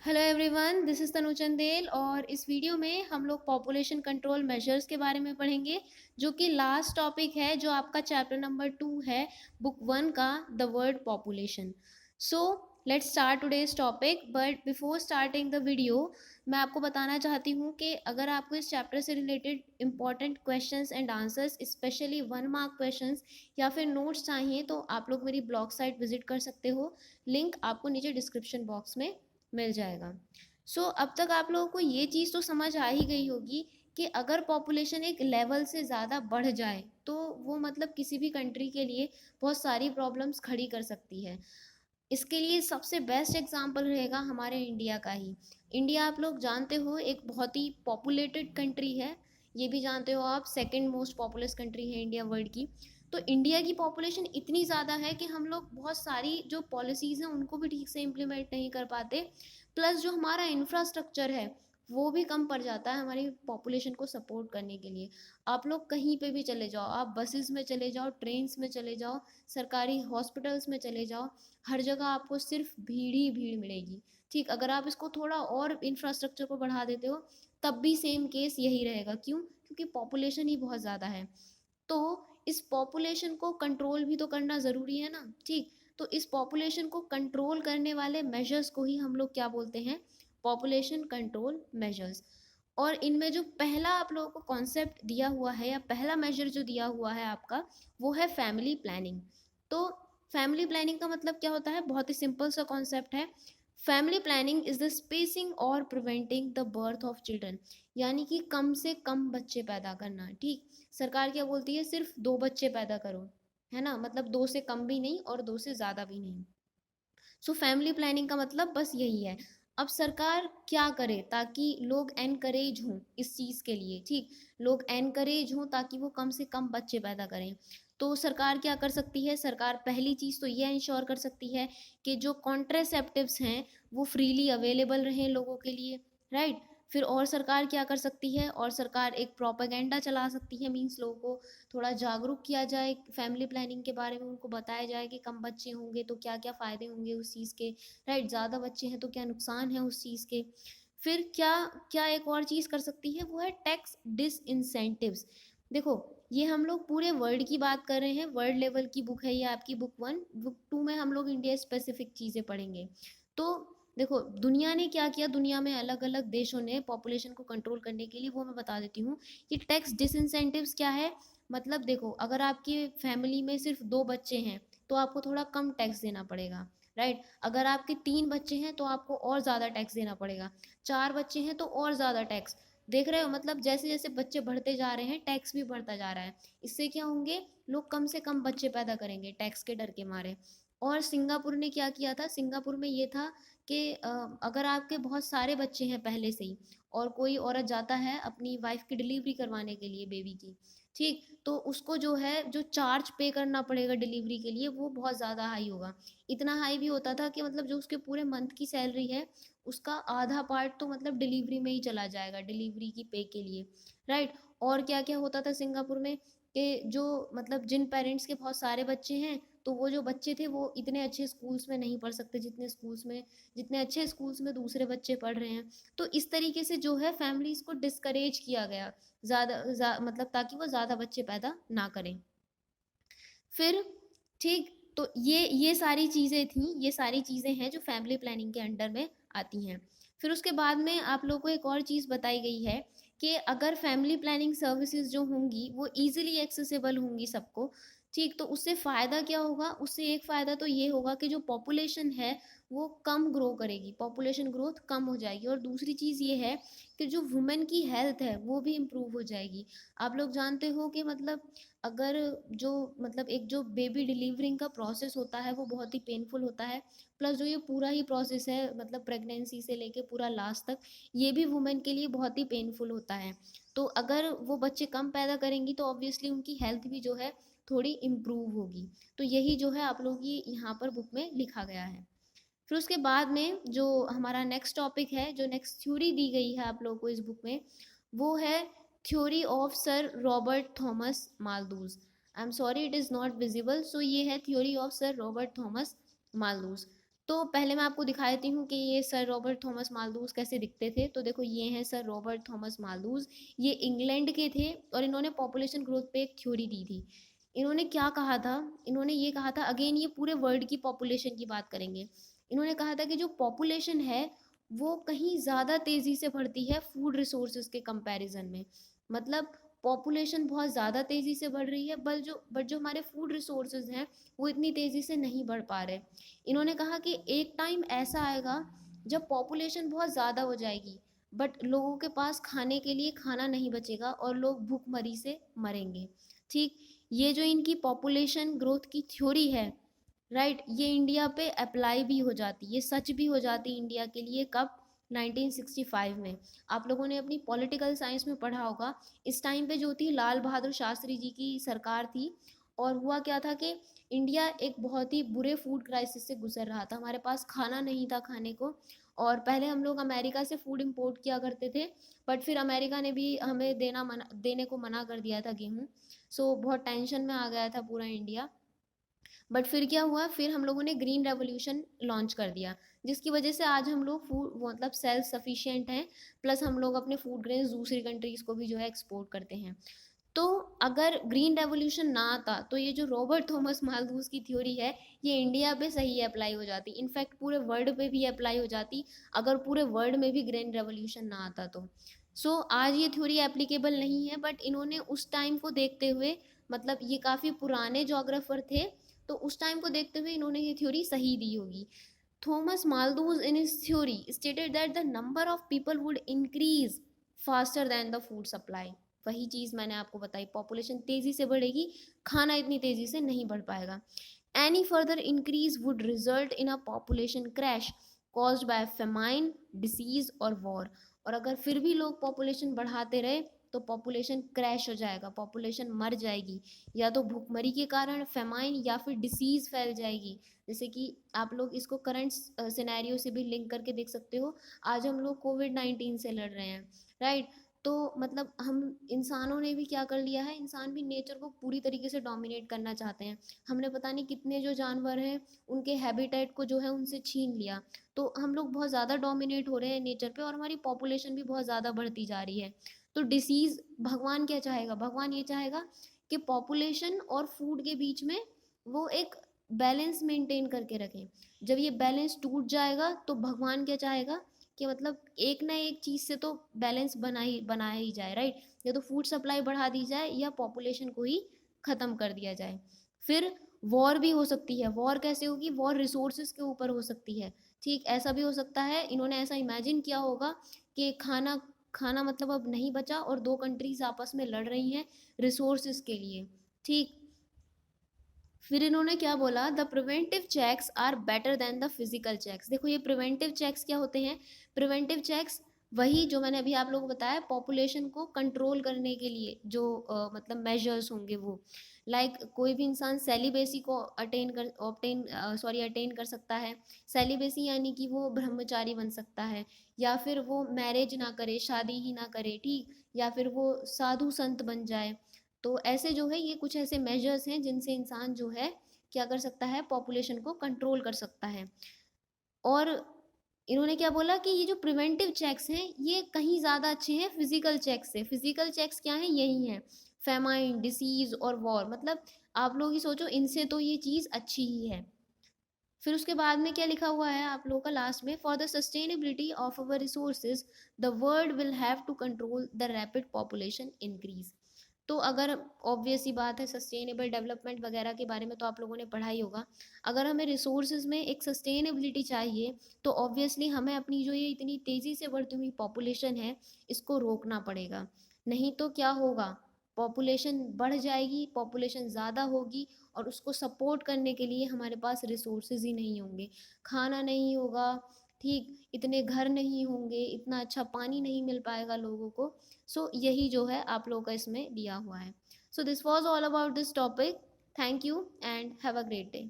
Hello everyone, this is तनु चंदेल और इस video में हम लोग पॉपुलेशन कंट्रोल मेजर्स के बारे में पढ़ेंगे, जो कि लास्ट टॉपिक है, जो आपका चैप्टर नंबर 2 है बुक 1 का, the word population. So let's start today's topic, but before starting the video मैं आपको बताना चाहती हूँ कि अगर आपको इस चैप्टर से related important questions and answers, specially 1 mark questions या फिर नोट्स चाहिए, तो आप लोग मेरी ब्लॉग साइट विजिट कर सकते हो। लिंक आपको नीचे डिस्क्रिप्शन बॉक्स में मिल जाएगा। अब तक आप लोगों को ये चीज़ तो समझ आ ही गई होगी कि अगर पॉपुलेशन एक लेवल से ज़्यादा बढ़ जाए तो वो मतलब किसी भी कंट्री के लिए बहुत सारी प्रॉब्लम्स खड़ी कर सकती है। इसके लिए सबसे बेस्ट एग्जाम्पल रहेगा हमारे इंडिया का ही। इंडिया आप लोग जानते हो एक बहुत ही पॉपुलेटेड कंट्री है। ये भी जानते हो आप, सेकंड मोस्ट पॉपुलस कंट्री है इंडिया वर्ल्ड की। तो इंडिया की पॉपुलेशन इतनी ज़्यादा है कि हम लोग बहुत सारी जो पॉलिसीज़ हैं उनको भी ठीक से इम्प्लीमेंट नहीं कर पाते। प्लस जो हमारा इंफ्रास्ट्रक्चर है वो भी कम पड़ जाता है हमारी पॉपुलेशन को सपोर्ट करने के लिए। आप लोग कहीं पे भी चले जाओ, आप बसेस में चले जाओ, ट्रेन्स में चले जाओ, सरकारी हॉस्पिटल्स में चले जाओ, हर जगह आपको सिर्फ भीड़ ही भीड़ मिलेगी। ठीक, अगर आप इसको थोड़ा और इंफ्रास्ट्रक्चर को बढ़ा देते हो तब भी सेम केस यही रहेगा। क्यों? क्योंकि पॉपुलेशन ही बहुत ज़्यादा है। तो इस पॉपुलेशन को कंट्रोल भी तो करना ज़रूरी है ना। ठीक, तो इस पॉपुलेशन को कंट्रोल करने वाले मेजर्स को ही हम लोग क्या बोलते हैं? Population control measures. और इनमें जो पहला आप लोगों को कॉन्सेप्ट दिया हुआ है या पहला मेजर जो दिया हुआ है आपका, वो है फैमिली प्लानिंग। तो फैमिली प्लानिंग का मतलब क्या होता है? बहुत ही सिंपल सा कॉन्सेप्ट है। Family planning is the spacing और preventing the birth of children, यानी कि कम से कम बच्चे पैदा करना। ठीक, सरकार क्या बोलती है? सिर्फ 2 बच्चे पैदा करो, है ना, मतलब 2 से कम भी नहीं और 2 से ज़्यादा भी नहीं। फैमिली प्लानिंग का मतलब बस यही है। अब सरकार क्या करे ताकि लोग एनकरेज हों इस चीज़ के लिए। ठीक, लोग एनकरेज हों ताकि वो कम से कम बच्चे पैदा करें। तो सरकार क्या कर सकती है? सरकार पहली चीज़ तो ये इंश्योर कर सकती है कि जो कॉन्ट्रासेप्टिव्स हैं वो फ्रीली अवेलेबल रहें लोगों के लिए। राइट। फिर और सरकार क्या कर सकती है? और सरकार एक प्रोपेगेंडा चला सकती है, मीन्स लोगों को थोड़ा जागरूक किया जाए फैमिली प्लानिंग के बारे में, उनको बताया जाए कि कम बच्चे होंगे तो क्या क्या फ़ायदे होंगे उस चीज़ के। राइट, ज़्यादा बच्चे हैं तो क्या नुकसान है उस चीज़ के। फिर क्या क्या एक और चीज़ कर सकती है, वो है टैक्स डिसइंसेंटिव्स। देखो, ये हम लोग पूरे वर्ल्ड की बात कर रहे हैं, वर्ल्ड लेवल की बुक है ये आपकी बुक 1। बुक 2 में हम लोग इंडिया स्पेसिफिक चीज़ें पढ़ेंगे। तो देखो, दुनिया ने क्या किया, दुनिया में अलग अलग देशों ने पॉपुलेशन को कंट्रोल करने के लिए, वो मैं बता देती हूँ। कि टैक्स डिसइंसेंटिव्स क्या है? मतलब देखो, अगर आपकी फैमिली में सिर्फ 2 बच्चे हैं तो आपको थोड़ा कम टैक्स देना पड़ेगा। राइट, अगर आपके 3 बच्चे हैं तो आपको और ज़्यादा टैक्स देना पड़ेगा। 4 बच्चे हैं तो और ज़्यादा टैक्स। देख रहे हो, मतलब जैसे जैसे बच्चे बढ़ते जा रहे हैं टैक्स भी बढ़ता जा रहा है। इससे क्या होंगे? लोग कम से कम बच्चे पैदा करेंगे टैक्स के डर के मारे। और सिंगापुर ने क्या किया था? सिंगापुर में ये था कि अगर आपके बहुत सारे बच्चे हैं पहले से ही और कोई औरत जाता है अपनी वाइफ की डिलीवरी करवाने के लिए, बेबी की, ठीक, तो उसको जो है जो चार्ज पे करना पड़ेगा डिलीवरी के लिए वो बहुत ज़्यादा हाई होगा। इतना हाई भी होता था कि मतलब जो उसके पूरे मंथ की सैलरी है उसका आधा पार्ट तो मतलब डिलीवरी में ही चला जाएगा, डिलीवरी की पे के लिए। राइट। और क्या क्या होता था सिंगापुर में कि जो मतलब जिन पेरेंट्स के बहुत सारे बच्चे हैं तो वो जो बच्चे थे वो इतने अच्छे स्कूल्स में नहीं पढ़ सकते जितने अच्छे स्कूल्स में दूसरे बच्चे पढ़ रहे हैं। तो इस तरीके से जो है फैमिलीज को डिस्करेज किया गया, मतलब ताकि वो ज़्यादा बच्चे पैदा ना करें। फिर ठीक, तो ये सारी चीज़ें थी, ये सारी चीज़ें हैं जो फैमिली प्लानिंग के अंडर में आती हैं। फिर उसके बाद में आप लोगों को एक और चीज़ बताई गई है कि अगर फैमिली प्लानिंग सर्विसेज जो होंगी वो ईजिली एक्सेसिबल होंगी सबको। ठीक, तो उससे फ़ायदा क्या होगा? उससे एक फ़ायदा तो ये होगा कि जो पॉपुलेशन है वो कम ग्रो करेगी, पॉपुलेशन ग्रोथ कम हो जाएगी। और दूसरी चीज़ ये है कि जो वुमेन की हेल्थ है वो भी इम्प्रूव हो जाएगी। आप लोग जानते हो कि मतलब अगर जो मतलब एक जो बेबी डिलीवरिंग का प्रोसेस होता है वो बहुत ही पेनफुल होता है। प्लस जो ये पूरा ही प्रोसेस है मतलब प्रेगनेंसी से लेके पूरा लास्ट तक, ये भी वुमेन के लिए बहुत ही पेनफुल होता है। तो अगर वो बच्चे कम पैदा करेंगी तो ऑब्वियसली उनकी हेल्थ भी जो है थोड़ी इम्प्रूव होगी। तो यही जो है आप लोग की यहाँ पर बुक में लिखा गया है। फिर उसके बाद में जो हमारा नेक्स्ट टॉपिक है, जो नेक्स्ट थ्योरी दी गई है आप लोगों को इस बुक में, वो है theory of sir Robert Thomas Malthus. I am sorry it is not visible. So ये है theory of sir Robert Thomas Malthus. तो पहले मैं आपको दिखा देती हूँ कि ये सर रॉबर्ट थॉमस मालथूस कैसे दिखते थे। तो देखो ये हैं सर रॉबर्ट थॉमस मालथूस, ये इंग्लैंड के थे और इन्होंने पॉपुलेशन ग्रोथ पे एक थ्योरी दी थी। इन्होंने क्या कहा था, इन्होंने ये कहा था, अगेन ये पूरे वर्ल्ड की पॉपुलेशन की बात करेंगे। इन्होंने कहा था कि जो पॉपुलेशन है वो कहीं ज़्यादा तेज़ी से बढ़ती है फूड रिसोर्सेज के कंपैरिजन में। मतलब पॉपुलेशन बहुत ज़्यादा तेज़ी से बढ़ रही है, बट जो हमारे फूड रिसोर्सेज हैं वो इतनी तेज़ी से नहीं बढ़ पा रहे। इन्होंने कहा कि एक टाइम ऐसा आएगा जब पॉपुलेशन बहुत ज़्यादा हो जाएगी बट लोगों के पास खाने के लिए खाना नहीं बचेगा और लोग भूखमरी से मरेंगे। ठीक, ये जो इनकी पॉपुलेशन ग्रोथ की थ्योरी है, राइट, ये इंडिया पे अप्लाई भी हो जाती, ये सच भी हो जाती इंडिया के लिए। कब? 1965 में। आप लोगों ने अपनी पॉलिटिकल साइंस में पढ़ा होगा, इस टाइम पे जो थी लाल बहादुर शास्त्री जी की सरकार थी। और हुआ क्या था कि इंडिया एक बहुत ही बुरे फूड क्राइसिस से गुजर रहा था, हमारे पास खाना नहीं था खाने को। और पहले हम लोग अमेरिका से फूड इंपोर्ट किया करते थे, बट फिर अमेरिका ने भी हमें देने को मना कर दिया था गेहूँ। सो बहुत टेंशन में आ गया था पूरा इंडिया। बट फिर क्या हुआ, फिर हम लोगों ने ग्रीन रेवोल्यूशन लॉन्च कर दिया, जिसकी वजह से आज हम लोग फूड मतलब सेल्फ सफिशिएंट हैं। प्लस हम लोग अपने फूड ग्रेन्स दूसरी कंट्रीज़ को भी जो है एक्सपोर्ट करते हैं। तो अगर ग्रीन रेवोल्यूशन ना आता तो ये जो रॉबर्ट थॉमस मालथूस की थ्योरी है ये इंडिया पे सही अप्लाई हो जाती, इनफैक्ट पूरे वर्ल्ड पे भी अप्लाई हो जाती, अगर पूरे वर्ल्ड में भी ग्रीन रेवोल्यूशन ना आता तो। आज ये थ्योरी एप्लीकेबल नहीं है, बट इन्होंने उस टाइम को देखते हुए, मतलब ये काफ़ी पुराने जोग्राफर थे, तो उस टाइम को देखते हुए इन्होंने ये थ्योरी सही दी होगी। Thomas Malthus in his theory stated that the number of people would increase faster than the food supply। वही चीज़ मैंने आपको बताई, पॉपुलेशन तेज़ी से बढ़ेगी, खाना इतनी तेज़ी से नहीं बढ़ पाएगा। Any further increase would result in a population crash caused by famine, disease और वॉर। और अगर फिर भी लोग पॉपुलेशन बढ़ाते रहे तो पॉपुलेशन क्रैश हो जाएगा, पॉपुलेशन मर जाएगी, या तो भूखमरी के कारण, फेमाइन, या फिर डिसीज़ फैल जाएगी। जैसे कि आप लोग इसको करंट सिनेरियो से भी लिंक करके देख सकते हो, आज हम लोग कोविड-19 से लड़ रहे हैं, राइट। तो मतलब हम इंसानों ने भी क्या कर लिया है, इंसान भी नेचर को पूरी तरीके से डोमिनेट करना चाहते हैं। हमने पता नहीं कितने जो जानवर हैं उनके हैबिटेट को जो है उनसे छीन लिया। तो हम लोग बहुत ज़्यादा डोमिनेट हो रहे हैं नेचर पे और हमारी पॉपुलेशन भी बहुत ज़्यादा बढ़ती जा रही है। तो डिसीज़, भगवान क्या चाहेगा, भगवान ये चाहेगा कि पॉपुलेशन और फूड के बीच में वो एक बैलेंस मेंटेन करके रखें। जब ये बैलेंस टूट जाएगा तो भगवान क्या चाहेगा कि मतलब एक ना एक चीज़ से तो बैलेंस बनाया ही जाए, राइट। या तो फूड सप्लाई बढ़ा दी जाए या पॉपुलेशन को ही ख़त्म कर दिया जाए। फिर वॉर भी हो सकती है। वॉर कैसे होगी? वॉर रिसोर्सेज के ऊपर हो सकती है। ठीक, ऐसा भी हो सकता है, इन्होंने ऐसा इमेजिन किया होगा कि खाना खाना मतलब अब नहीं बचा और दो कंट्रीज आपस में लड़ रही हैं रिसोर्सेज के लिए। ठीक, फिर इन्होंने क्या बोला, the preventive checks are better than the physical checks. देखो ये प्रिवेंटिव चेक्स क्या होते हैं? प्रिवेंटिव चेक्स वही जो मैंने अभी आप लोगों को बताया, पॉपुलेशन को कंट्रोल करने के लिए जो मतलब मेजर्स होंगे वो, लाइक कोई भी इंसान सेलिबेसी को अटेन कर सकता है। सेलिबेसी यानी कि वो ब्रह्मचारी बन सकता है, या फिर वो मैरिज ना करे, शादी ही ना करे, ठीक, या फिर वो साधु संत बन जाए। तो ऐसे जो है ये कुछ ऐसे मेजर्स हैं जिनसे इंसान जो है क्या कर सकता है, पॉपुलेशन को कंट्रोल कर सकता है। और इन्होंने क्या बोला कि ये जो प्रिवेंटिव चेक्स हैं ये कहीं ज़्यादा अच्छे हैं फिजिकल चेक्स से। फिजिकल चेक्स क्या हैं? यही हैं, फेमाइन, डिसीज और वॉर। मतलब आप लोग ही सोचो, इनसे तो ये चीज़ अच्छी ही है। फिर उसके बाद में क्या लिखा हुआ है आप लोगों का लास्ट में, for the sustainability of our resources the world will have to control the rapid population increase. तो अगर ऑब्वियस सी बात है, सस्टेनेबल डेवलपमेंट वगैरह के बारे में तो आप लोगों ने पढ़ा ही होगा। अगर हमें रिसोर्सेज में एक सस्टेनेबिलिटी चाहिए तो ऑब्वियसली हमें अपनी जो ये इतनी तेज़ी से बढ़ती हुई पॉपुलेशन है इसको रोकना पड़ेगा। नहीं तो क्या होगा, पॉपुलेशन बढ़ जाएगी, पॉपुलेशन ज़्यादा होगी और उसको सपोर्ट करने के लिए हमारे पास रिसोर्सेज ही नहीं होंगे, खाना नहीं होगा, ठीक, इतने घर नहीं होंगे, इतना अच्छा पानी नहीं मिल पाएगा लोगों को। यही जो है आप लोगों का इसमें दिया हुआ है। This was all about this topic. Thank you and have a great day.